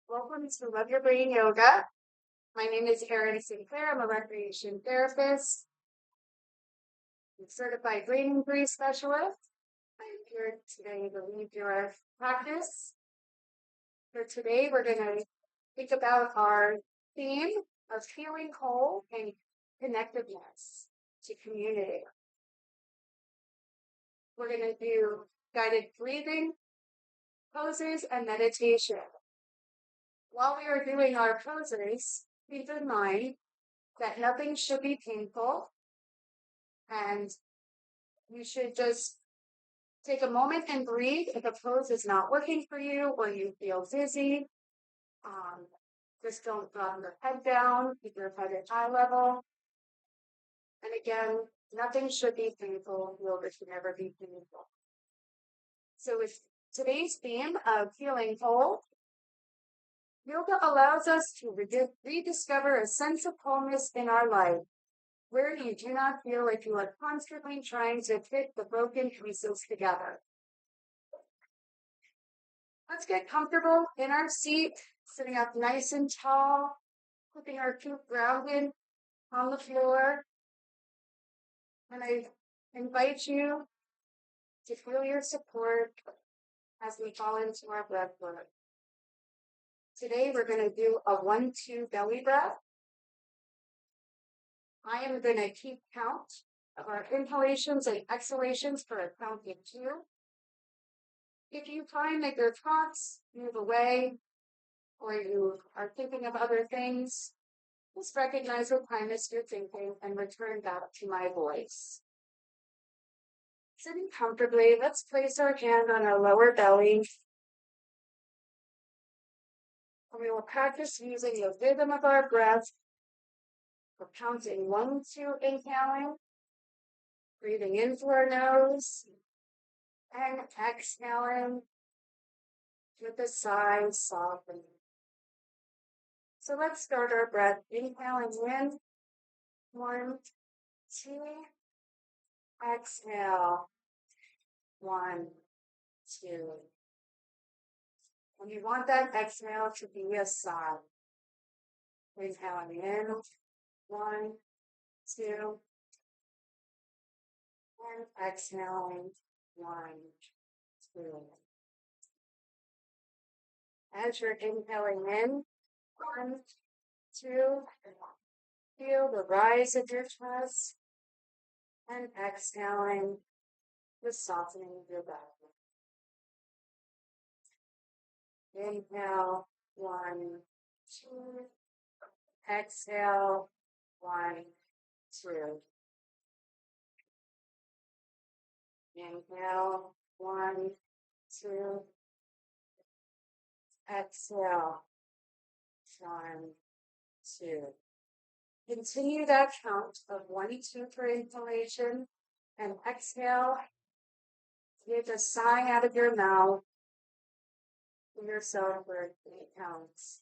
Welcome to Love Your Brain Yoga. My name is Erin Sinclair. I'm a recreation therapist, and certified brain injury specialist. I'm here today to lead your practice. For today, we're going to think about our theme of feeling whole and connectedness to community. We're going to do guided breathing, poses, and meditation. While we are doing our poses, keep in mind that nothing should be painful, and you should just take a moment and breathe. If a pose is not working for you or you feel dizzy, just don't drop your head down, keep your head at eye level. And again, nothing should be painful. Yoga should never be painful. So with today's theme of feeling whole, yoga allows us to rediscover a sense of wholeness in our life, where you do not feel like you are constantly trying to fit the broken pieces together. Let's get comfortable in our seat, sitting up nice and tall, keeping our feet grounded on the floor. And I invite you to feel your support as we fall into our breath work. Today, we're going to do a 1-2 belly breath. I am going to keep count of our inhalations and exhalations for a count of 2. If you find that your thoughts move away or you are thinking of other things, just recognize what kindness you're thinking and return back to my voice. Sitting comfortably, let's place our hand on our lower belly. And we will practice using the rhythm of our breath. We're counting 1, 2, inhaling, breathing in through our nose, and exhaling with a sigh, softening. So let's start our breath. Inhaling in, 1, 2, exhale, 1, 2. And you want that exhale to be a sigh. Inhaling in, 1, 2, and exhaling, 1, 2. As you're inhaling in, 1, 2, feel the rise of your chest, and exhaling, the softening of your belly. Inhale, 1, 2. Exhale, 1, 2. Inhale, 1, 2. Exhale, 1, 2. Continue that count of 1, 2 for inhalation, and exhale. Give a sigh out of your mouth to yourself for 8 counts.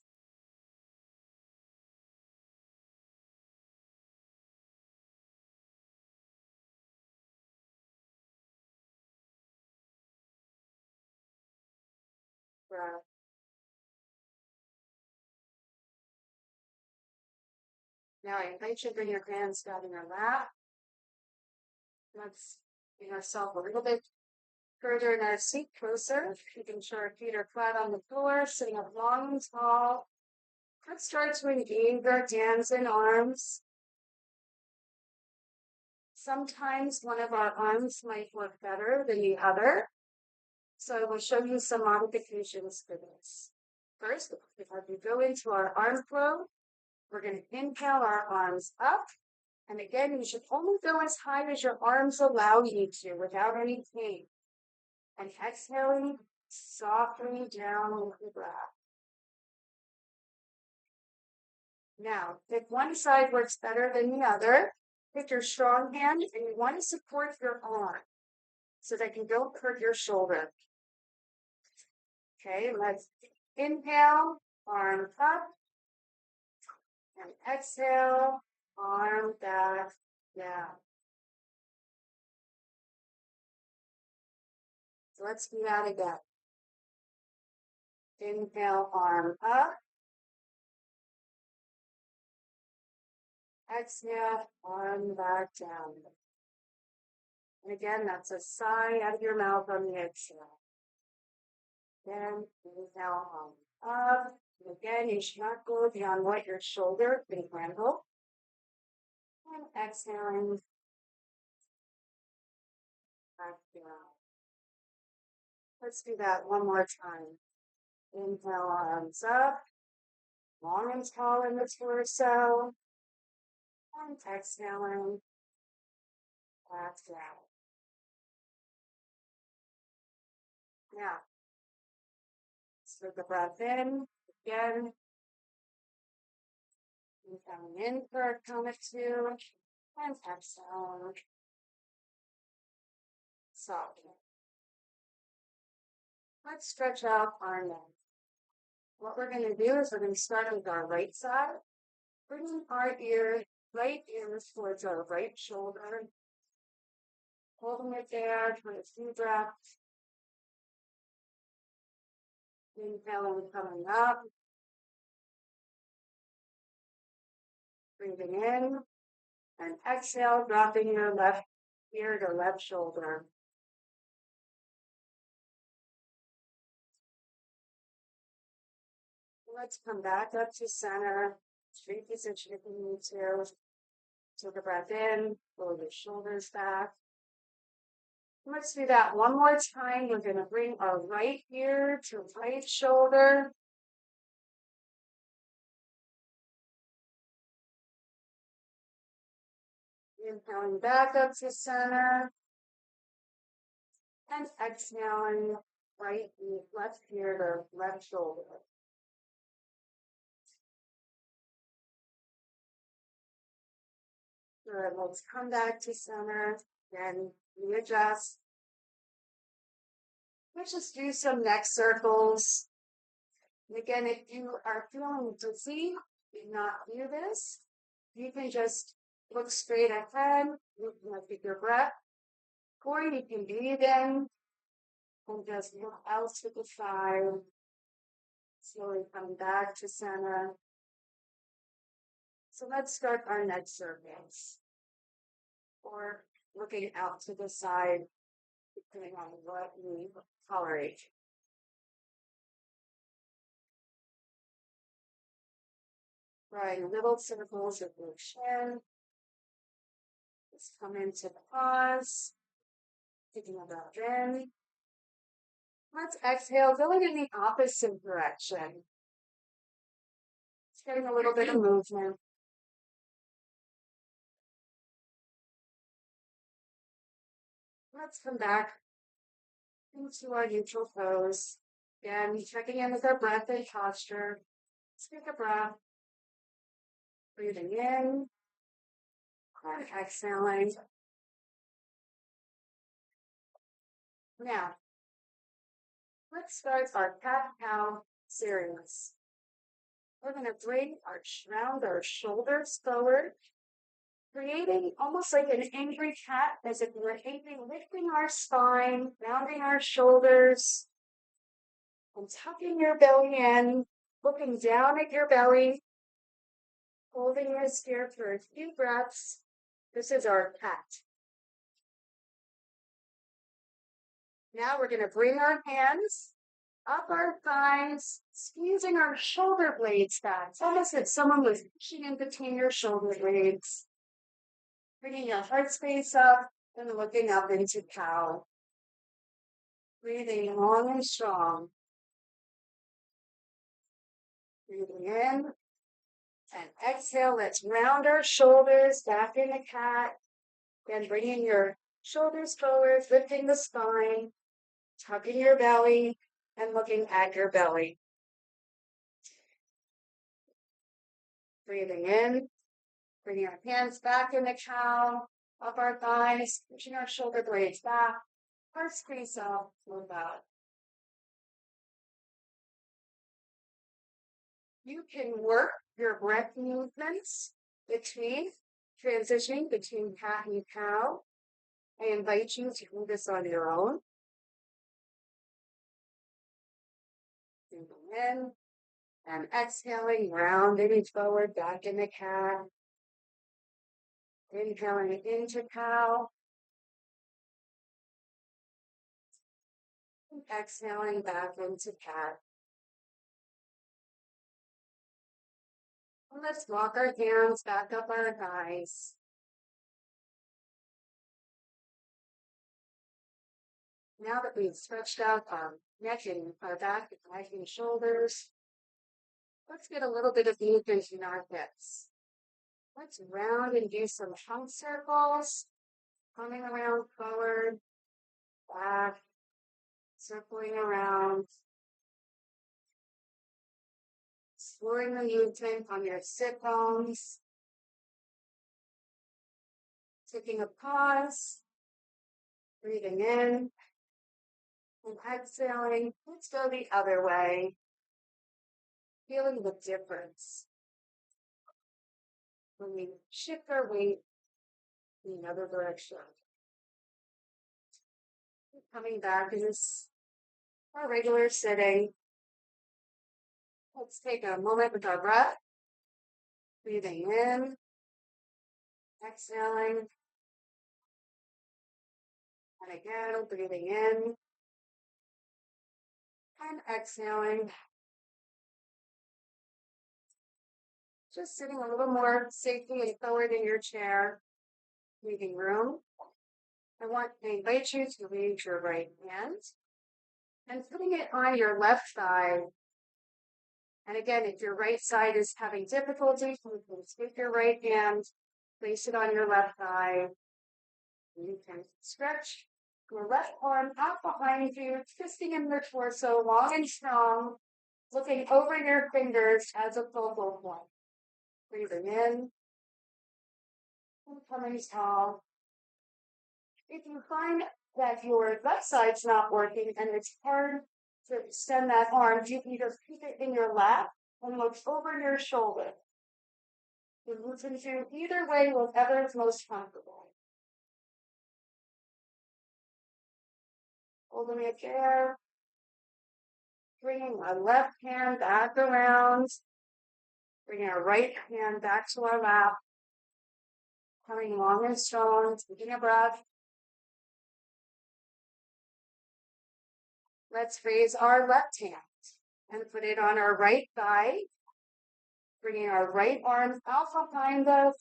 Breath. Now I invite you to bring your hands down in your lap. Let's bring ourselves a little bit further in our seat, closer. Making sure our feet are flat on the floor, sitting up long and tall. Let's start to engage our hands and arms. Sometimes one of our arms might work better than the other. So I will show you some modifications for this. First, if we go into our arm flow, we're going to inhale our arms up. And again, you should only go as high as your arms allow you to without any pain. And exhaling softly down with the breath. Now, if one side works better than the other, pick your strong hand and you want to support your arm so that you don't hurt your shoulder. Okay, let's inhale, arm up, and exhale, arm back down. So let's do that again. Inhale, arm up. Exhale, arm back down. And again, that's a sigh out of your mouth on the exhale. Then inhale, arm up. And again, you should not go beyond what your shoulder can handle. And exhaling back down. Let's do that one more time. Inhale, arms up. Long and tall in the torso. And exhaling back down. Now, let's take a breath in. Again, inhaling in for a count of 2. And exhaling. Soften. Let's stretch out our neck. What we're going to do is we're going to start with our right side, bringing our right ear towards our right shoulder, holding it there for a few breaths. Inhaling, coming up, breathing in, and exhale, dropping your left ear to left shoulder. Let's come back up to center, straight position if you need to. Take a breath in, roll your shoulders back. Let's do that one more time. We're going to bring our right ear to right shoulder. Inhaling back up to center. And exhaling right ear, left ear to left shoulder. Good. Let's come back to center. Then readjust. Let's just do some neck circles. And again, if you are feeling dizzy, do not do this. You can just look straight ahead. You can take your breath. Or you can breathe in and just look out to the side. Slowly come back to center. So let's start our neck circles. Or looking out to the side, depending on what we tolerate. Drawing little circles of your chin. Just come into pause. Taking a breath in. Let's exhale, going in the opposite direction. It's getting a little bit of movement. Let's come back into our neutral pose. Again, checking in with our breath and posture. Let's take a breath. Breathing in. And exhaling. Now, let's start our cat-cow series. We're going to round our shoulders forward, creating almost like an angry cat, as if we're lifting our spine, rounding our shoulders, and tucking your belly in, looking down at your belly, holding this here for a few breaths. This is our cat. Now we're going to bring our hands up our thighs, squeezing our shoulder blades back. It's almost as if someone was pushing in between your shoulder blades. Bringing your heart space up and looking up into cow. Breathing long and strong. Breathing in and exhale. Let's round our shoulders back in the cat. Then bringing your shoulders forward, lifting the spine, tucking your belly, and looking at your belly. Breathing in, bringing our hands back in the cow, up our thighs, pushing our shoulder blades back, heart squeeze up, move out. You can work your breath movements transitioning between cat and cow. I invite you to do this on your own. Breathing in and exhaling, rounding forward back into cat. Inhaling into cow. And exhaling back into cat. And let's walk our hands back up our thighs. Now that we've stretched out our neck and our back, neck and shoulders, let's get a little bit of movement in our hips. Let's round and do some trunk circles, coming around forward, back, circling around. Exploring the movement on your sit bones. Taking a pause, breathing in, and exhaling. Let's go the other way. Feeling the difference when we shift our weight in another direction. Coming back is our regular sitting. Let's take a moment with our breath. Breathing in, exhaling, and again, breathing in and exhaling. Just sitting a little more safely and forward in your chair. Breathing room. I invite you to raise your right hand and putting it on your left thigh. And again, if your right side is having difficulty, you can take your right hand, place it on your left thigh. You can stretch your left arm out behind you, twisting in the torso, long and strong, looking over your fingers as a focal point. Breathing in and coming tall. If you find that your left side's not working and it's hard to extend that arm, you can just keep it in your lap and look over your shoulder. You can do either way, whatever is most comfortable. Holding it there. Bringing our left hand back around. Bringing our right hand back to our lap. Coming long and strong, taking a breath. Let's raise our left hand and put it on our right thigh. Bringing our right arm out behind us,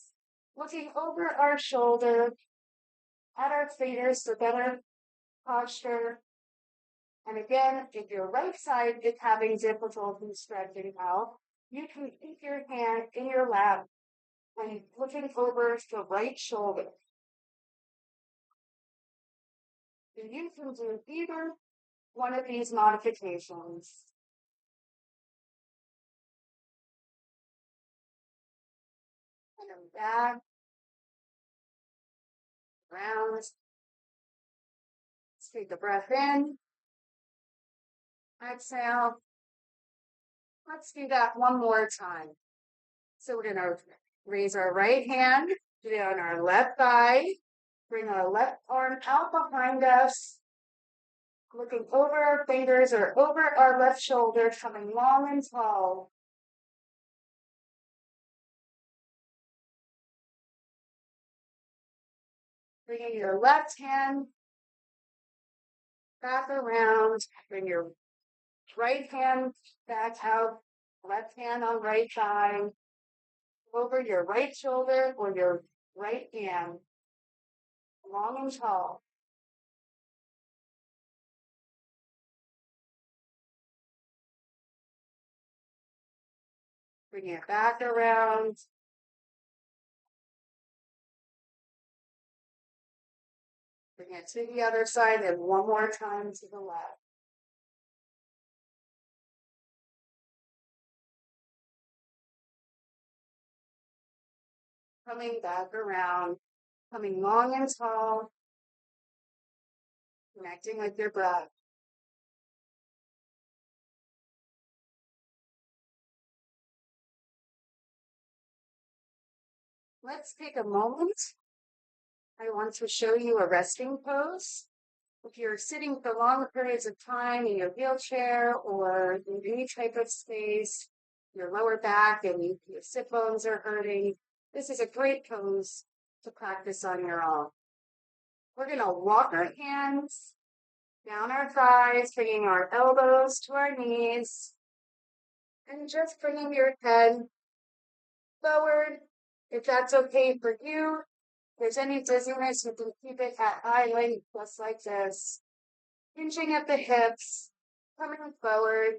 looking over our shoulder at our fingers for better posture. And again, if your right side is having difficulty stretching out, you can keep your hand in your lap and looking over the right shoulder. And you can do either one of these modifications. And then back, round. Let's take a breath in. Exhale. Let's do that one more time. So we're going to raise our right hand, put it on our left thigh, bring our left arm out behind us, looking over our fingers or over our left shoulder, coming long and tall. Bringing your left hand back around, bring your right hand back out, left hand on right thigh, over your right shoulder or your right hand, long and tall. Bring it back around. Bring it to the other side and one more time to the left. Coming back around, coming long and tall, connecting with your breath. Let's take a moment. I want to show you a resting pose If you're sitting for long periods of time in your wheelchair or in any type of space, your lower back and your sit bones are hurting, this is a great pose to practice on your own. We're going to walk our hands down our thighs, bringing our elbows to our knees, and just bringing your head forward. If that's okay for you, if there's any dizziness, you can keep it at eye length, just like this. Hinging at the hips, coming forward,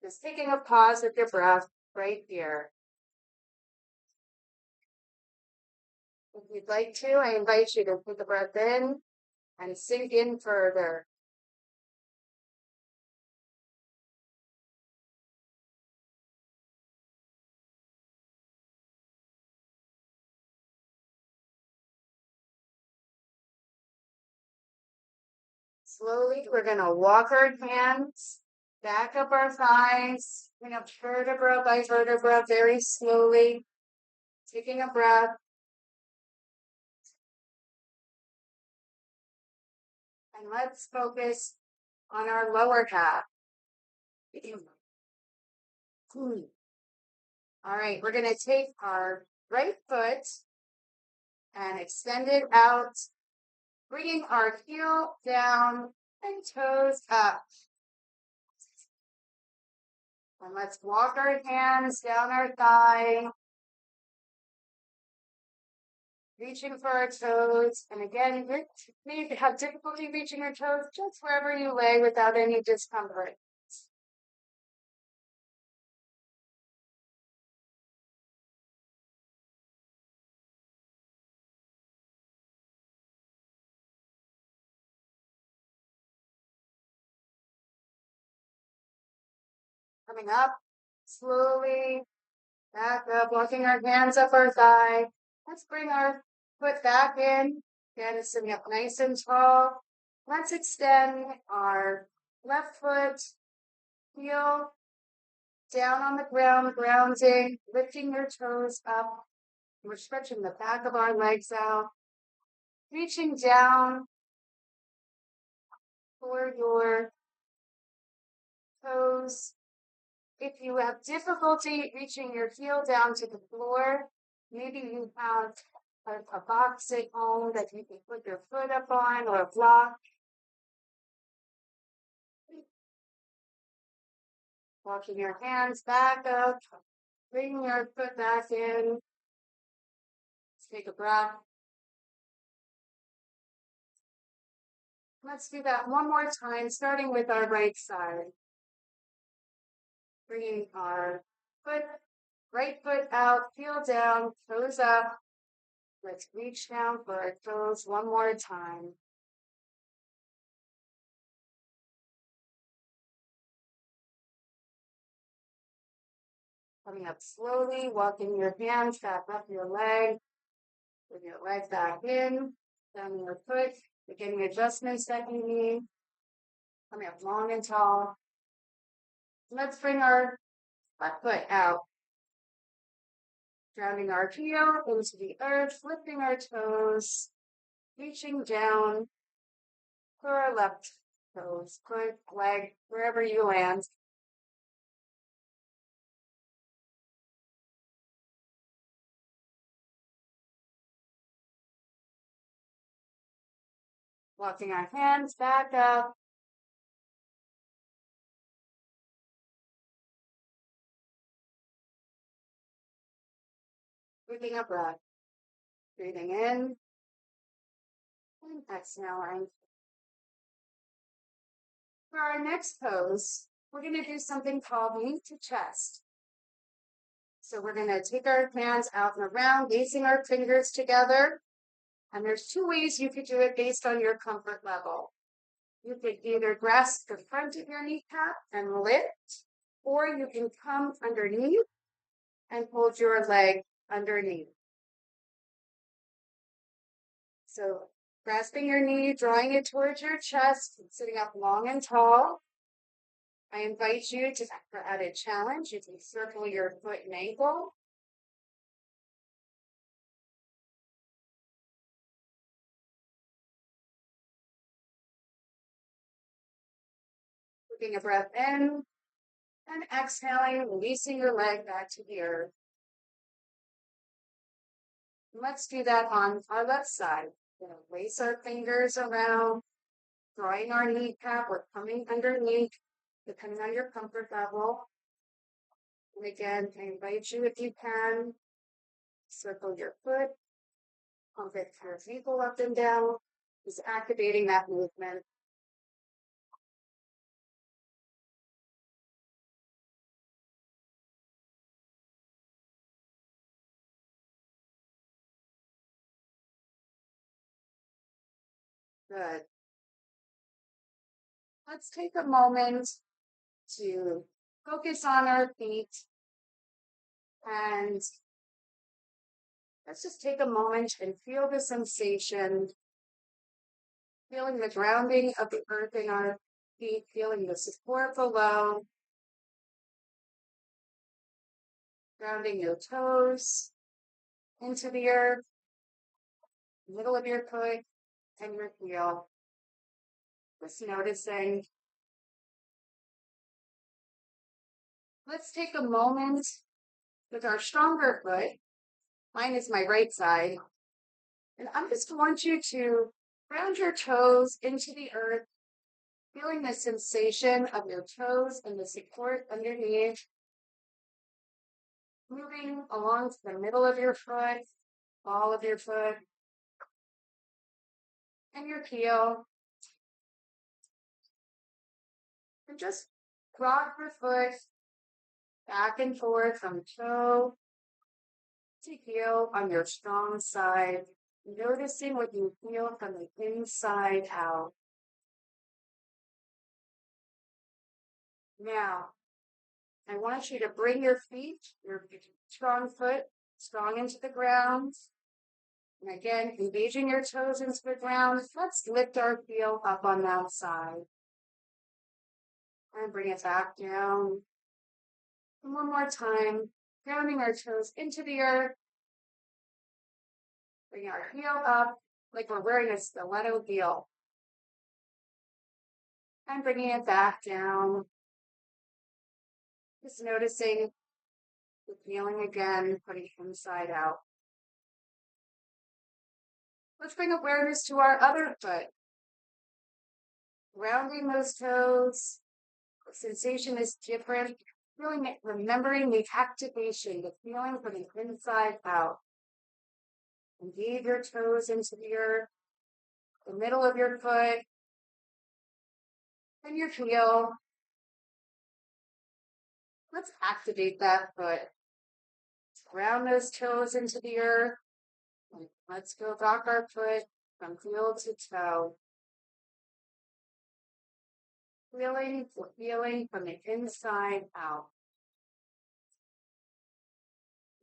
just taking a pause with your breath right here. If you'd like to, I invite you to take a breath in and sink in further. Slowly, we're going to walk our hands back up our thighs, bring up vertebra by vertebra very slowly, taking a breath. And let's focus on our lower half. All right, we're going to take our right foot and extend it out, bringing our heel down and toes up. And let's walk our hands down our thigh, reaching for our toes. And again, if you have difficulty reaching your toes, just wherever you lay without any discomfort. Coming up, slowly, back up, walking our hands up our thigh. Let's bring our foot back in. Again, sitting up nice and tall. Let's extend our left foot, heel down on the ground, grounding, lifting your toes up. We're stretching the back of our legs out, reaching down for your toes. If you have difficulty reaching your heel down to the floor, maybe you have a box at home that you can put your foot up on or a block. Walking your hands back up, bringing your foot back in. Let's take a breath. Let's do that one more time, starting with our right side. Bringing our right foot out, heel down, toes up. Let's reach down for our toes one more time. Coming up slowly, walking your hands back up your leg, with your leg back in, down your foot, getting adjustments that you need. Coming up long and tall. Let's bring our left foot out. Grounding our heel into the earth, lifting our toes, reaching down for our left toes, foot, leg, wherever you land. Walking our hands back up. Taking a breath. Breathing in and exhaling. For our next pose, we're going to do something called knee to chest. So we're going to take our hands out and around, gazing our fingers together. And there's two ways you could do it based on your comfort level. You could either grasp the front of your kneecap and lift, or you can come underneath and hold your leg underneath. So grasping your knee, drawing it towards your chest, sitting up long and tall. I invite you to, for added challenge, you can circle your foot and ankle. Taking a breath in and exhaling, releasing your leg back to the earth. Let's do that on our left side. We're going to place our fingers around, drawing our kneecap or coming underneath, depending on your comfort level. And again, I invite you, if you can, circle your foot, pump it your ankle up and down, just activating that movement. Good. Let's take a moment to focus on our feet, and let's just take a moment and feel the sensation, feeling the grounding of the earth in our feet, feeling the support below, grounding your toes into the earth, middle of your foot, and your heel. Just noticing. Let's take a moment with our stronger foot. Mine is my right side. And I just want you to ground your toes into the earth, feeling the sensation of your toes and the support underneath. Moving along to the middle of your foot, ball of your foot, and your heel. And just rock your foot back and forth from toe to heel on your strong side, noticing what you feel from the inside out. Now, I want you to bring your feet, your strong foot, strong into the ground. And again, engaging your toes into the ground. Let's lift our heel up on that side. And bring it back down. And one more time, grounding our toes into the earth. Bring our heel up like we're wearing a stiletto heel. And bringing it back down. Just noticing the feeling again, putting it inside out. Let's bring awareness to our other foot. Rounding those toes. The sensation is different. Feeling it, remembering the activation, the feeling from the inside out. Engage your toes into the earth, the middle of your foot, and your heel. Let's activate that foot. Ground those toes into the earth. And let's go rock our foot from heel to toe. Feeling from the inside out.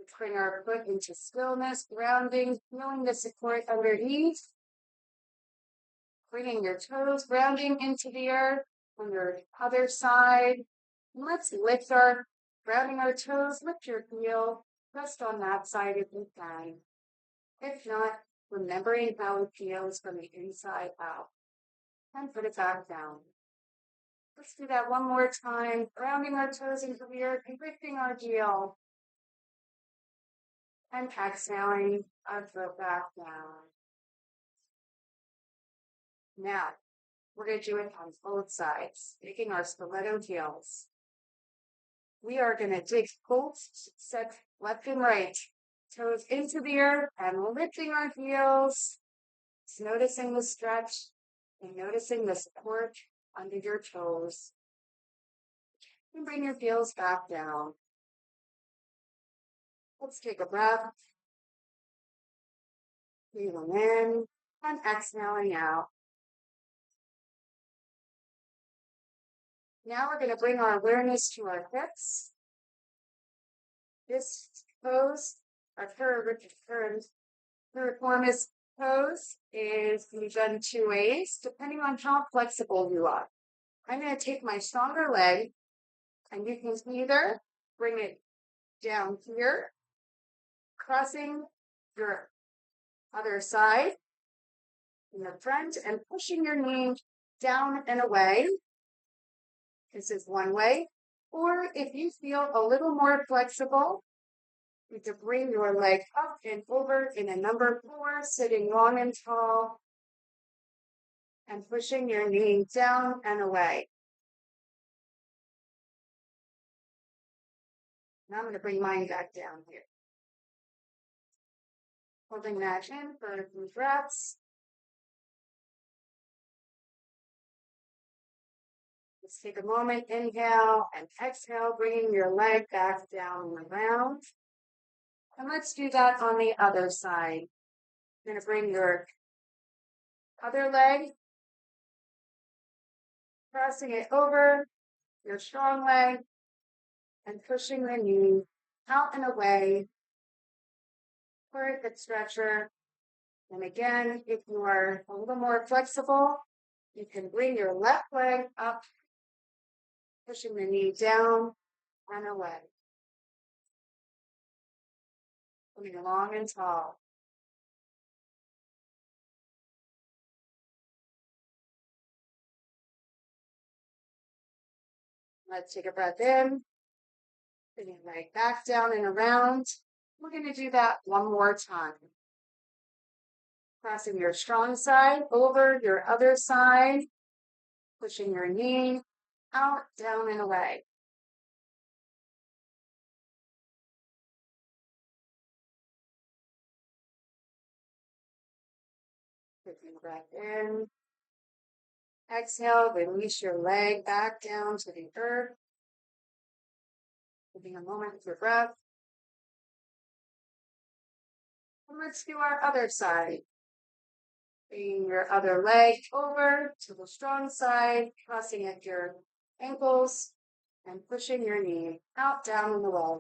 Let's bring our foot into stillness, grounding, feeling the support underneath. Bringing your toes, grounding into the earth on your other side. And let's lift grounding our toes, lift your heel, rest on that side if you can. If not, remembering how it feels from the inside out. And put it back down. Let's do that one more time, grounding our toes into the earth and lifting our heel. And exhaling our foot back down. Now, we're going to do it on both sides, making our stiletto heels. We are going to dig both sets left and right, toes into the earth and lifting our heels. Just noticing the stretch and noticing the support under your toes. And bring your heels back down. Let's take a breath. Breathing in and exhaling out. Now we're going to bring our awareness to our hips. This pose, our piriformis pose, is to be done two ways, depending on how flexible you are. I'm going to take my stronger leg, and you can either bring it down here, crossing your other side in the front, and pushing your knee down and away. This is one way. Or if you feel a little more flexible, you can bring your leg up and over in a number 4, sitting long and tall, and pushing your knee down and away. Now I'm going to bring mine back down here. Holding that in for a few breaths. Let's take a moment, inhale and exhale, bringing your leg back down and around. And let's do that on the other side. You're going to bring your other leg, crossing it over your strong leg, and pushing the knee out and away for a good stretcher. And again, if you are a little more flexible, you can bring your left leg up, pushing the knee down and away. Coming long and tall. Let's take a breath in. Bring your leg back down and around. We're going to do that one more time. Crossing your strong side over your other side, pushing your knee out, down, and away. Taking a breath in. Exhale, release your leg back down to the earth. Taking a moment for breath. And let's do our other side. Bringing your other leg over to the strong side, crossing at your ankles and pushing your knee out, down, and away.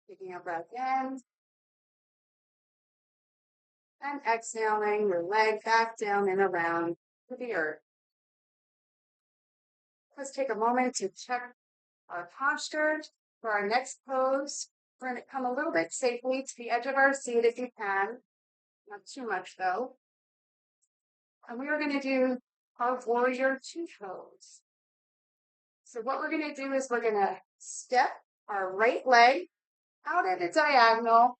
Taking a breath in. And exhaling your leg back down and around to the earth. Let's take a moment to check our posture for our next pose. We're going to come a little bit safely to the edge of our seat if you can. Not too much though. And we are going to do our warrior 2 pose. So what we're going to do is we're going to step our right leg out at a diagonal,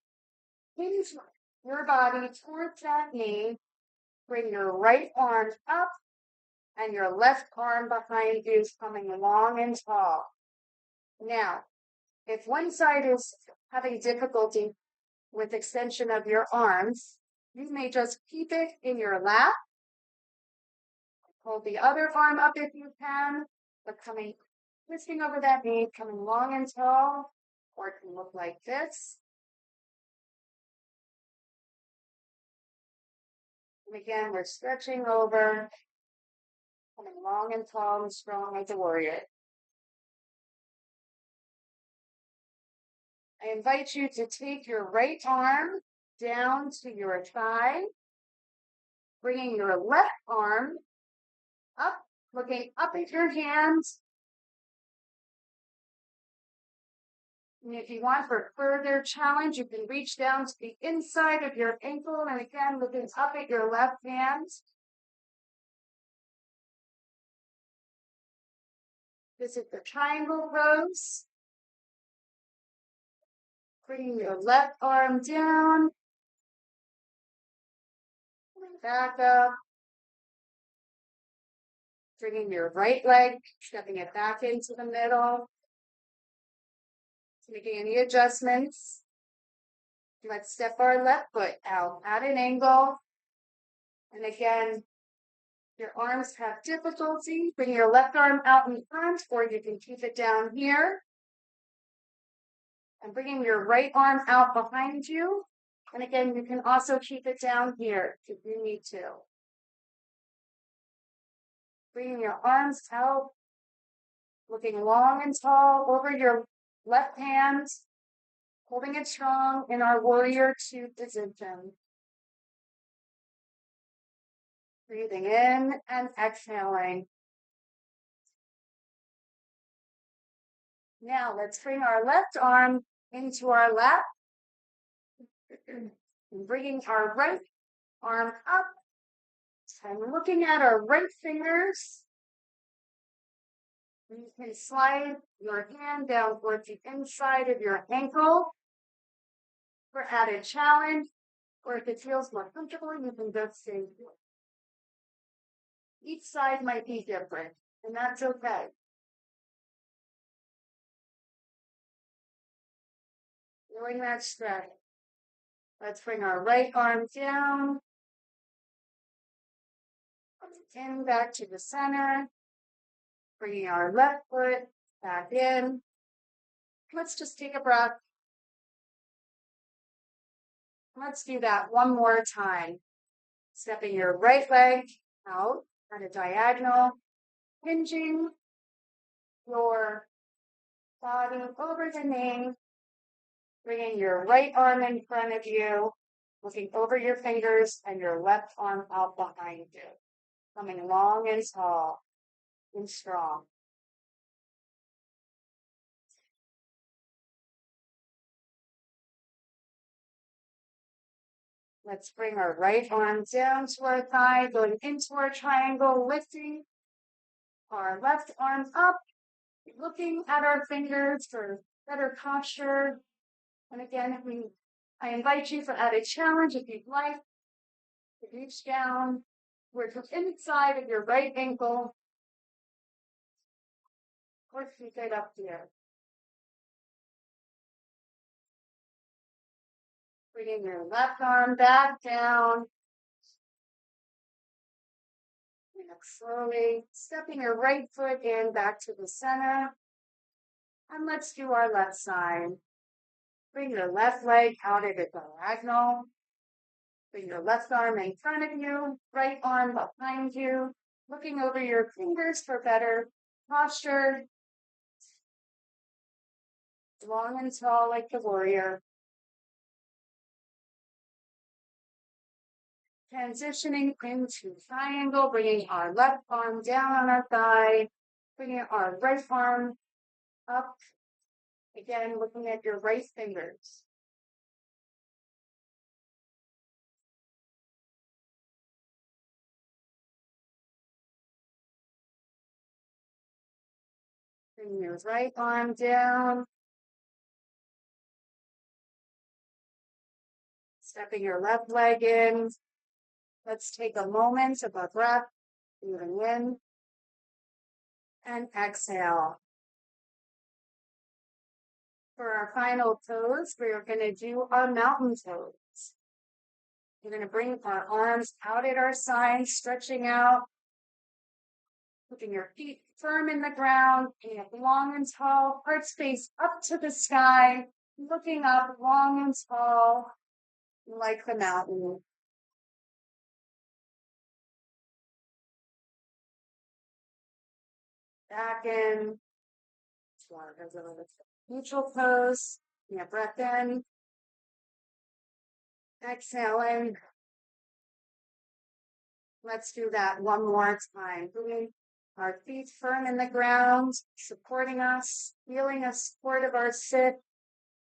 hinge your body towards that knee, bring your right arm up, and your left arm behind you is coming long and tall. Now, if one side is having difficulty with extension of your arms, you may just keep it in your lap. Hold the other arm up if you can, but twisting over that knee, coming long and tall, or it can look like this. And again, we're stretching over, coming long and tall and strong like a warrior. I invite you to take your right arm down to your thigh, bringing your left arm up, looking up at your hands. And if you want for further challenge, you can reach down to the inside of your ankle, and again, looking up at your left hand. This is the triangle pose. Bringing your left arm down, back up, bringing your right leg, stepping it back into the middle. Making any adjustments. Let's step our left foot out at an angle. And again, your arms have difficulty. Bring your left arm out in front, or you can keep it down here. And bringing your right arm out behind you. And again, you can also keep it down here if you need to. Bringing your arms out, looking long and tall over your left hand, holding it strong in our warrior 2 position. Breathing in and exhaling. Now let's bring our left arm into our lap. And bringing our right arm up and looking at our right fingers. You can slide your hand down towards the inside of your ankle for added challenge, or if it feels more comfortable, you can just stay here. Each side might be different, and that's okay. Doing that stretch. Let's bring our right arm down, in back to the center, bringing our left foot back in. Let's just take a breath. Let's do that one more time. Stepping your right leg out at a diagonal, hinging your body over the knee, bringing your right arm in front of you, looking over your fingers and your left arm out behind you, coming long and tall and strong. Let's bring our right arm down to our thigh, going into our triangle, lifting our left arm up, looking at our fingers for better posture. And again, I invite you for added challenge if you'd like to reach down towards the inside of your right ankle, or keep it up here. Bringing your left arm back down. Next, slowly stepping your right foot in back to the center. And let's do our left side. Bring your left leg out at a diagonal. Bring your left arm in front of you, right arm behind you, looking over your fingers for better posture. Long and tall like the warrior. Transitioning into triangle, bringing our left arm down on our thigh, bringing our right arm up. Again, looking at your right fingers. Bring your right arm down. Stepping your left leg in. Let's take a moment of a breath, breathing in and exhale. For our final pose, we're going to do our mountain pose. We're going to bring our arms out at our sides, stretching out, putting your feet firm in the ground, and long and tall, heart space up to the sky, looking up long and tall, like the mountain. Back in, neutral pose. Yeah, breath in. Exhaling. Let's do that one more time. Putting our feet firm in the ground, supporting us, feeling the support of our sit.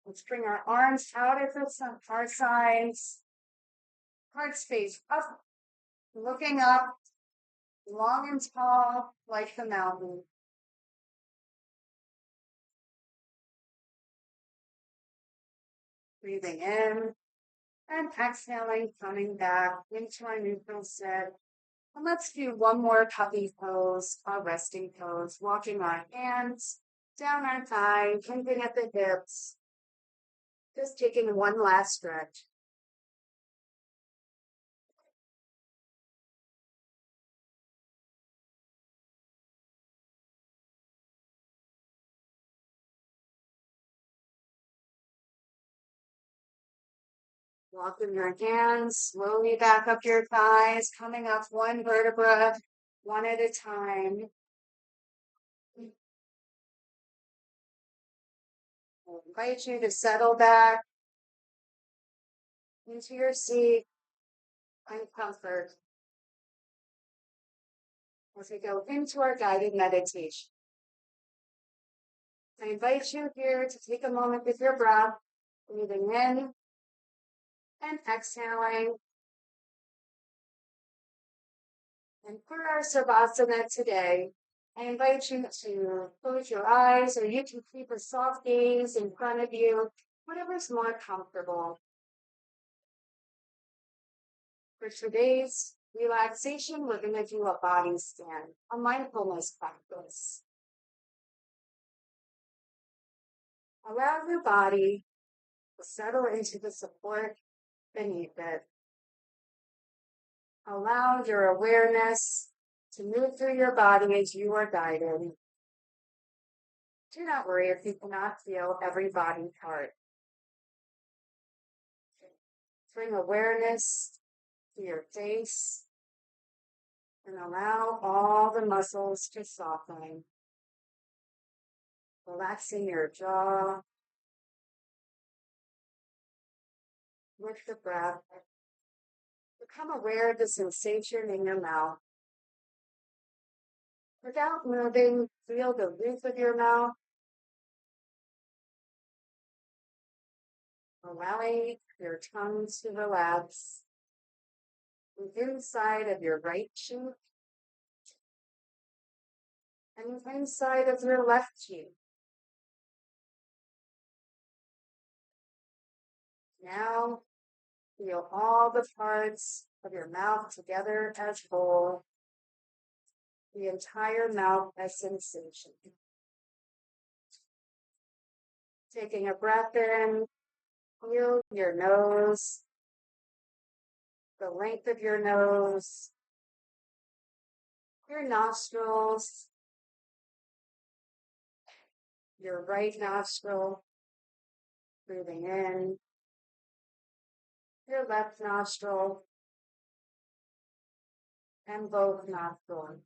Let's bring our arms out at our sides. Heart space up, looking up, long and tall like the mountain. Breathing in and exhaling, coming back into our neutral sit. And let's do one more puppy pose, our resting pose, walking our hands down our thigh, hinting at the hips. Just taking one last stretch. Walking your hands slowly back up your thighs, coming up one vertebra, one at a time. I invite you to settle back into your seat, find comfort as we go into our guided meditation. I invite you here to take a moment with your breath, breathing in And exhaling. And for our Savasana today, I invite you to close your eyes, or you can keep a soft gaze in front of you, whatever's more comfortable. For today's relaxation, we're going to do a body stand, a mindfulness practice. Allow your body to settle into the support beneath it. Allow your awareness to move through your body as you are guided. Do not worry if you cannot feel every body part. Bring awareness to your face and allow all the muscles to soften. Relaxing your jaw with the breath. Become aware of the sensation in your mouth. Without moving, feel the roof of your mouth, allowing your tongue to relax. The inside of your right cheek and the inside of your left cheek. Now, feel all the parts of your mouth together as whole, the entire mouth as sensation. Taking a breath in, feel your nose, the length of your nose, your nostrils, your right nostril, breathing in, your left nostril, and both nostrils.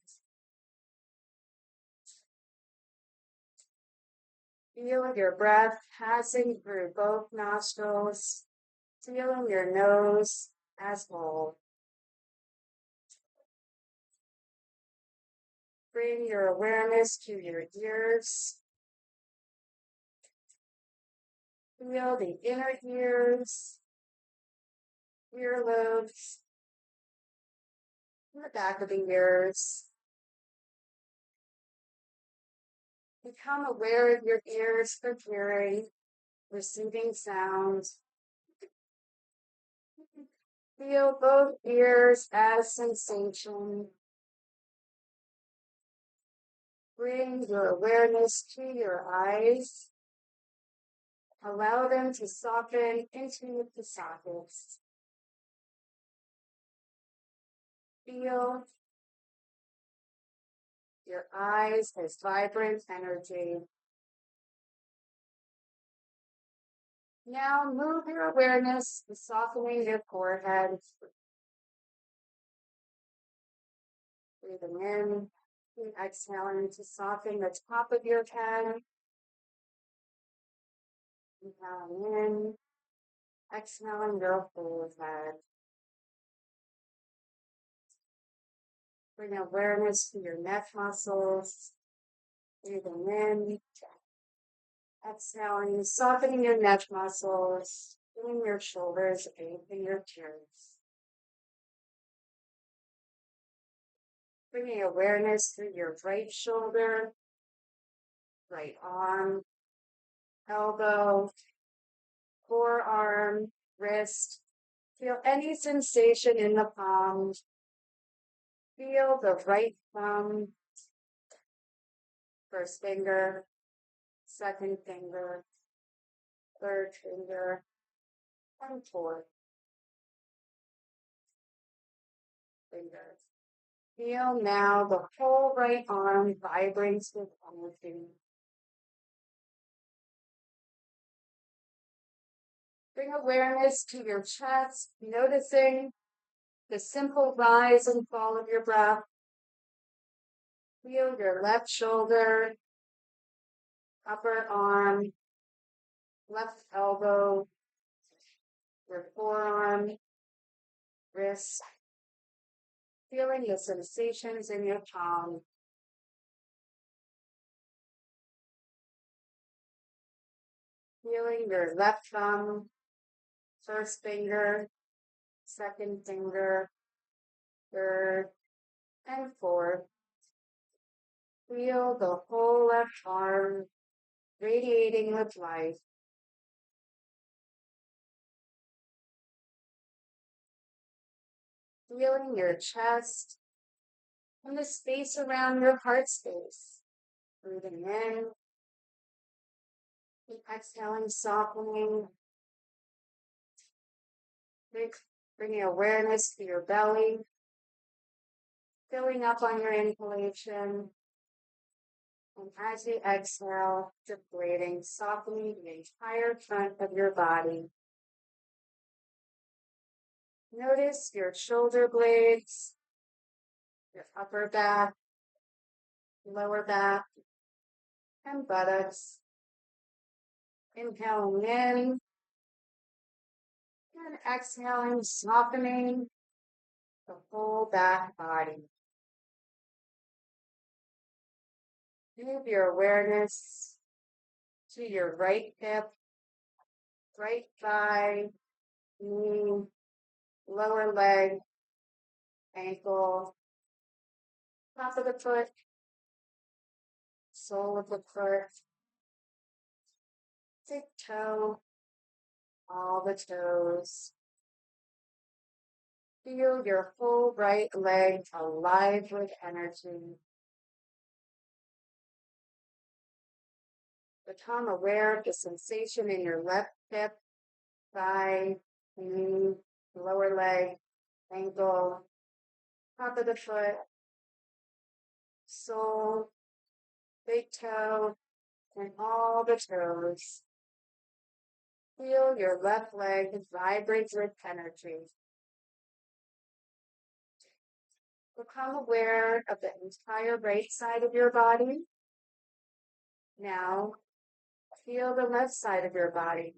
Feel your breath passing through both nostrils, feeling your nose as whole. Bring your awareness to your ears. Feel the inner ears, earlobes, and the back of the ears. Become aware of your ears for hearing, receiving sounds. Feel both ears as sensation. Bring your awareness to your eyes. Allow them to soften into the sockets. Feel your eyes as vibrant energy. Now move your awareness to softening your forehead. Breathing in, and exhaling to soften the top of your head. Inhaling in, exhaling your whole head. Bring awareness to your neck muscles. Breathing in, exhaling, softening your neck muscles, feeling your shoulders and your chest. Bringing awareness through your right shoulder, right arm, elbow, forearm, wrist. Feel any sensation in the palm. Feel the right thumb, first finger, second finger, third finger, and fourth finger. Feel now the whole right arm vibrates with energy. Bring awareness to your chest, noticing the simple rise and fall of your breath. Feel your left shoulder, upper arm, left elbow, your forearm, wrist. Feeling the sensations in your palm. Feeling your left thumb, First finger, second finger, third, and fourth. Feel the whole left arm radiating with life. Feeling your chest and the space around your heart space. Breathing in, exhaling, softening, bringing awareness to your belly, filling up on your inhalation. And as you exhale, deflating, softening the entire front of your body. Notice your shoulder blades, your upper back, lower back, and buttocks. Inhaling in and exhaling, softening the whole back body. Move your awareness to your right hip, right thigh, knee, lower leg, ankle, top of the foot, sole of the foot, big toe, all the toes. Feel your whole right leg alive with energy. Become aware of the sensation in your left hip, thigh, knee, lower leg, ankle, top of the foot, sole, big toe, and all the toes. Feel your left leg vibrate with energy. Become aware of the entire right side of your body. Now, feel the left side of your body.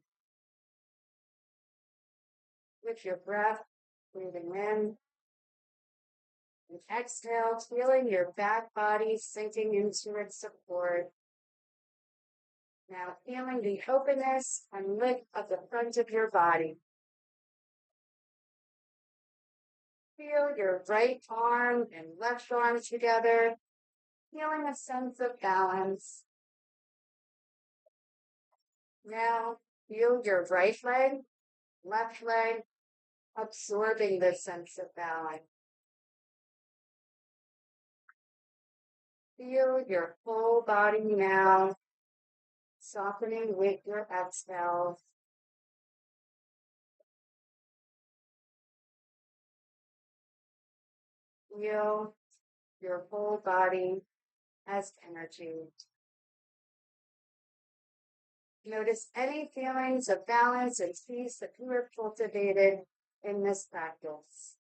With your breath, breathing in and exhale, feeling your back body sinking into its support. Now, feeling the openness and lift of the front of your body. Feel your right arm and left arm together, feeling a sense of balance. Now, feel your right leg, left leg, absorbing this sense of balance. Feel your whole body now, softening with your exhale. Feel your whole body as energy. Notice any feelings of balance and peace that you have cultivated in this practice.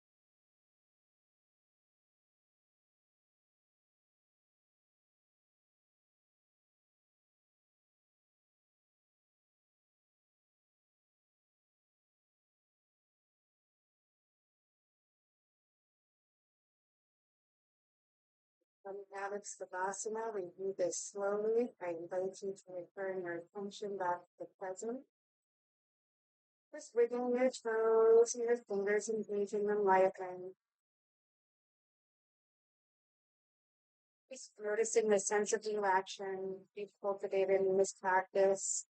Coming out of Savasana, we do this slowly. I invite you to return your attention back to the present. Just wiggling your toes and your fingers, engaging them lightly. Just noticing the sense of relaxation you've cultivated in this practice.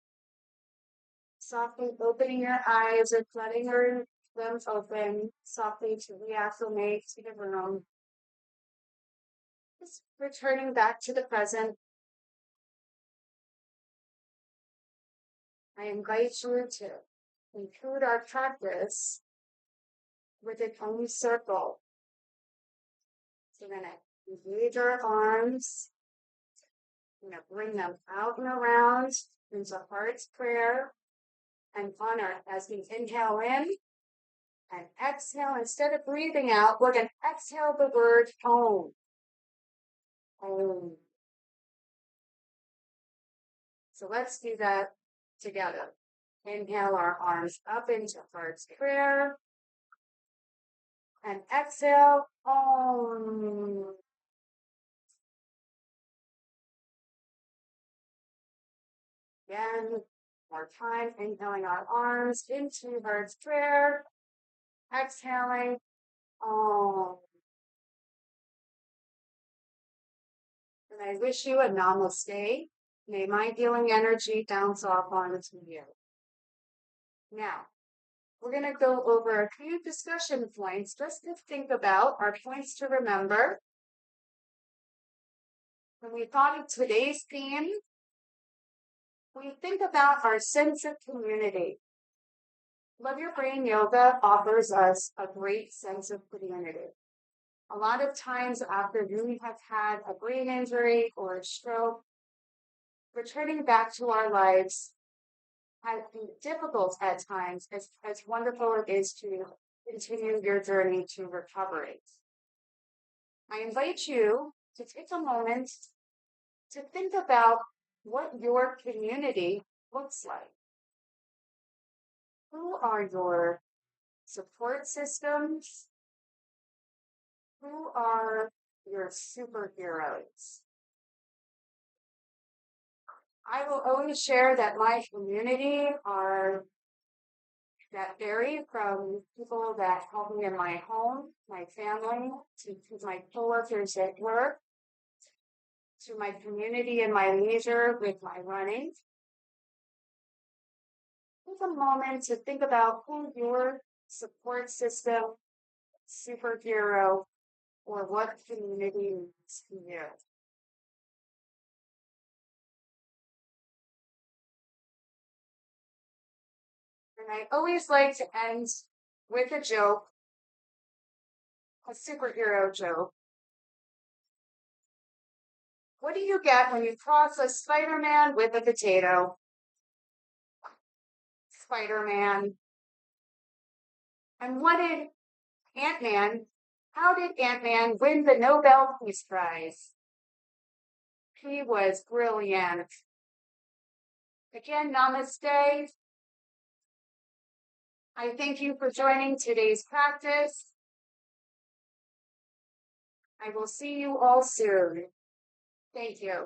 Softly opening your eyes or letting them open softly to reacclimate to the room. Just returning back to the present. I invite you to conclude our practice with a cone circle. So we're going to engage our arms. We're going to bring them out and around into heart's prayer and honor as we inhale in and exhale. Instead of breathing out, we're going to exhale the word home. Home. So let's do that together. Inhale our arms up into heart's prayer. And exhale, Om. Again, more time. Inhaling our arms into Heart's Prayer. Exhaling. Om. And I wish you a namaste. May my healing energy bounce off onto you. Now, we're going to go over a few discussion points just to think about, our points to remember. When we thought of today's theme, we think about our sense of community. Love Your Brain Yoga offers us a great sense of community. A lot of times after we have had a brain injury or a stroke, returning back to our lives has been difficult at times, as wonderful it is to continue your journey to recovery. I invite you to take a moment to think about what your community looks like. Who are your support systems? Who are your superheroes? I will always share that my community are that vary from people that help me in my home, my family, to my coworkers at work, to my community and my leisure with my running. Take a moment to think about who your support system, superhero, or what community means to you. And I always like to end with a joke, a superhero joke. What do you get when you cross a Spider-Man with a potato? Spider-Man. And what did Ant-Man, how did Ant-Man win the Nobel Peace Prize? He was brilliant. Again, namaste. I thank you for joining today's practice. I will see you all soon. Thank you.